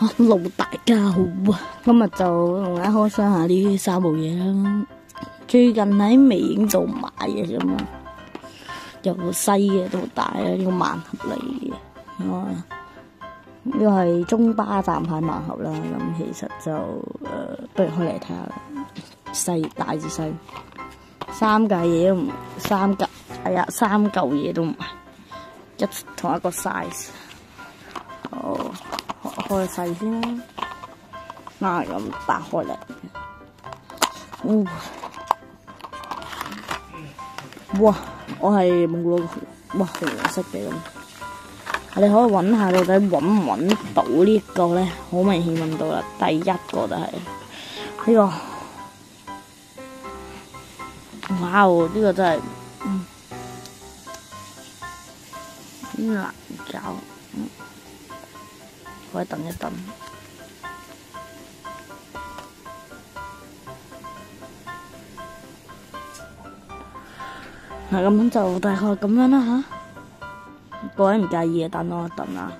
Hello，大家好啊！今日就同大家開箱下呢三部嘢啦。最近喺微影度買嘅啫嘛，由細嘅到大咧，呢個盲盒嚟嘅。呢個係中巴站牌盲盒啦。咁其實就不如開嚟睇下，細大至細，三嚿嘢都唔三嚿嘢都唔係同一個 size。好，開細先啦。咁打開嚟。哇！我係冇攞紅色嘅咁。我哋可以揾下到底揾唔揾到呢一個咧？好明顯揾到啦，第一個就係呢個。哇！呢個真係難搞。可以等一等。咁樣就大概咁樣啦吓。各位唔介意嘅，等我一等啊。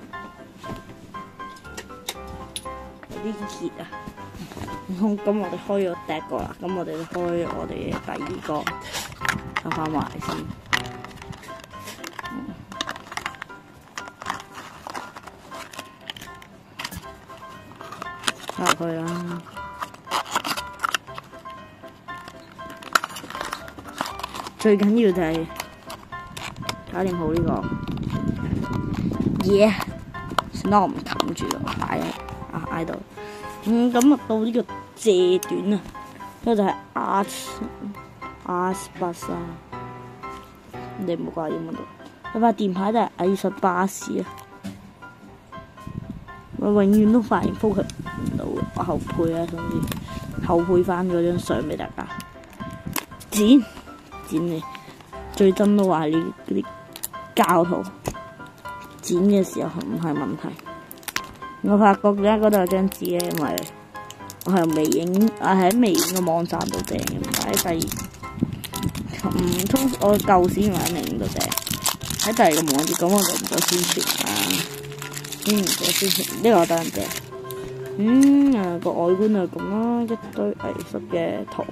有啲熱啊。咁我哋開咗第一個啦，咁我哋就開我哋嘅第二個，收翻埋先。入去啦。最緊要就係搞掂好呢個嘢，算啦，我唔冚住咯，擺喺度。咁啊到呢個蔗短啊，呢個就係 Art Bus 啊，你唔好掛英文度。佢塊電牌就係藝術巴士啊，我永遠都發現 focus 唔到後配啊，總之後配翻嗰張相俾大家。剪你最憎都話呢啲膠圖剪嘅時候唔係問題。我發覺咧嗰度有張紙咧，因為我係喺微影嘅網站度訂嘅，唔係喺唔通我舊時唔係喺微影度訂，喺第二個網頁，咁我就唔做宣傳啦。唔做宣傳，呢個我等人訂。個外觀就咁啦，一堆藝術嘅圖。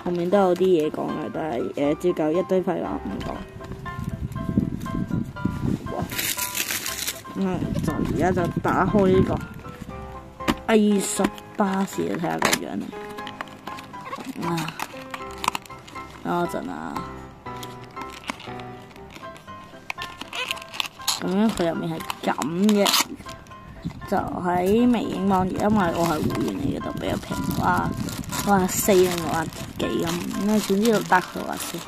後面都有啲嘢講嘅，但係照舊一堆廢話唔講。就而家就打開呢個藝術巴士，睇下個樣嚟。等我陣啊。咁樣佢入面係咁嘅，就喺微影網頁，因為我係會員嚟嘅，就比較平。64定60幾咁，總之就得佢話先，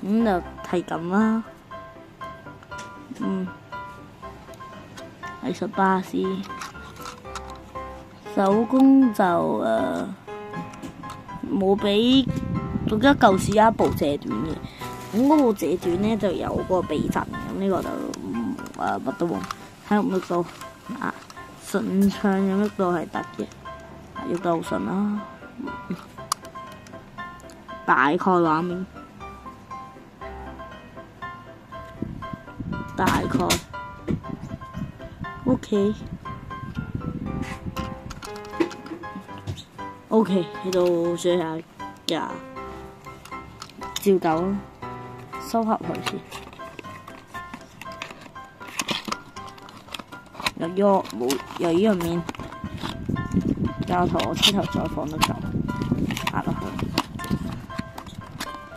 咁就係咁啦。藝術巴士，手工就冇俾，總之舊時有一部蔗短嘅，咁嗰部蔗短咧就有個避震，咁呢個就乜都冇，睇唔喐到啊，順暢咁喐到係得嘅，喐到好順啦。大概畫面，大概 OK 喺度寫下價，照舊啦，收合佢先。由呢個面膠圖，我之後再放得夠，壓落去。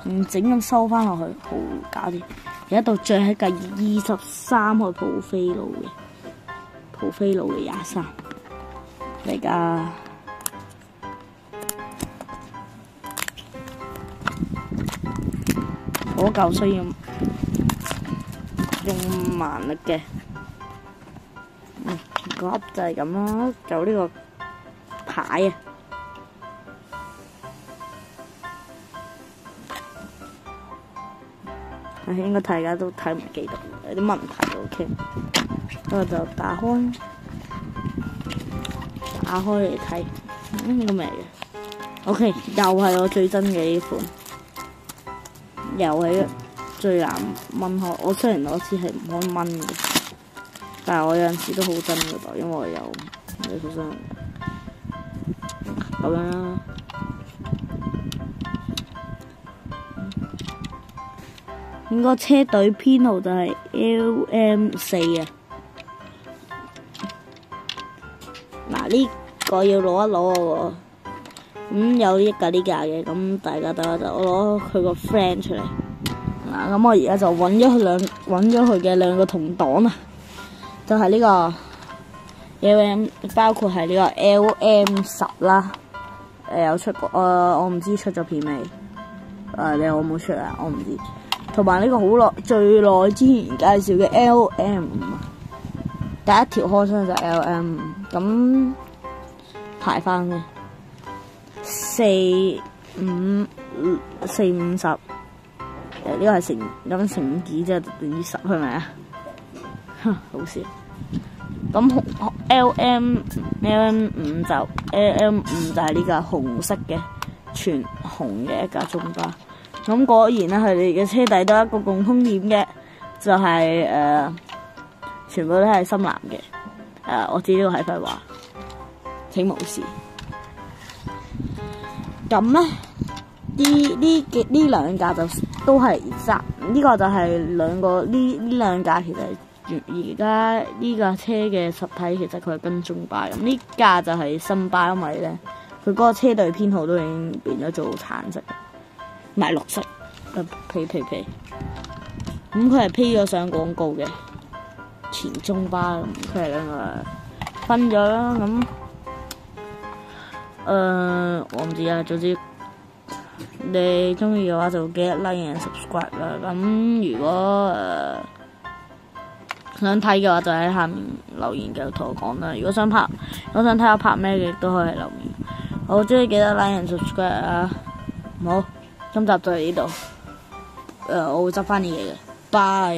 唔整咁收翻落去，好搞掂。而家到最後一計23號普飛路嘅23嚟㗎。嗰嚿需要用蠻力嘅。個盒就係咁啦，就呢個牌啊。應該大家都睇唔記得，有啲問題就 OK。咁我就打開嚟睇，應該未嘅。OK， 又係我最憎嘅呢款，又係最難掹開。我雖然我知係唔可以掹嘅，但係我有陣時都好憎嘅噃，因為我有有少少咁樣啦。應該車隊編號就係 LM4啊。嗱，呢個要攞一攞喎。咁有呢架嘅，咁大家等下就攞佢個 friend 出嚟。嗱，咁我而家就揾咗佢嘅兩個同黨啊，就係呢個 LM， 包括係呢個 LM10啦。有出過，我唔知出咗片未？你有冇出啊？我唔知。同埋呢個最耐之前介紹嘅 LM5， 第一條開槍就 LM5， 咁排翻嘅450，呢個係乘5幾，即係等於10，係咪啊？好笑。咁 LM5 就係呢架紅色嘅全紅嘅一架中巴。咁果然咧，佢哋嘅車底都有一個共通點嘅，就係全部都係深藍嘅。我知呢個係廢話，請無視。咁咧，呢兩架就都係呢個就係呢兩架其實而家呢架車嘅實體其實佢係跟中巴，咁呢架就係新巴，因為咧佢嗰個車隊編號都已經變咗做橙色。唔係綠色，呸！咁佢係披咗上廣告嘅前中巴，咁佢係兩個分咗啦。咁我唔知啊，總之你中意嘅話就記得 like and subscribe 啦。咁如果想睇嘅話就喺下面留言繼續同我講啦。如果想睇我拍咩嘅都可以留言。好，中意記得 like and subscribe 啊！好。今集就喺呢度，我會執翻啲嘢嘅，拜。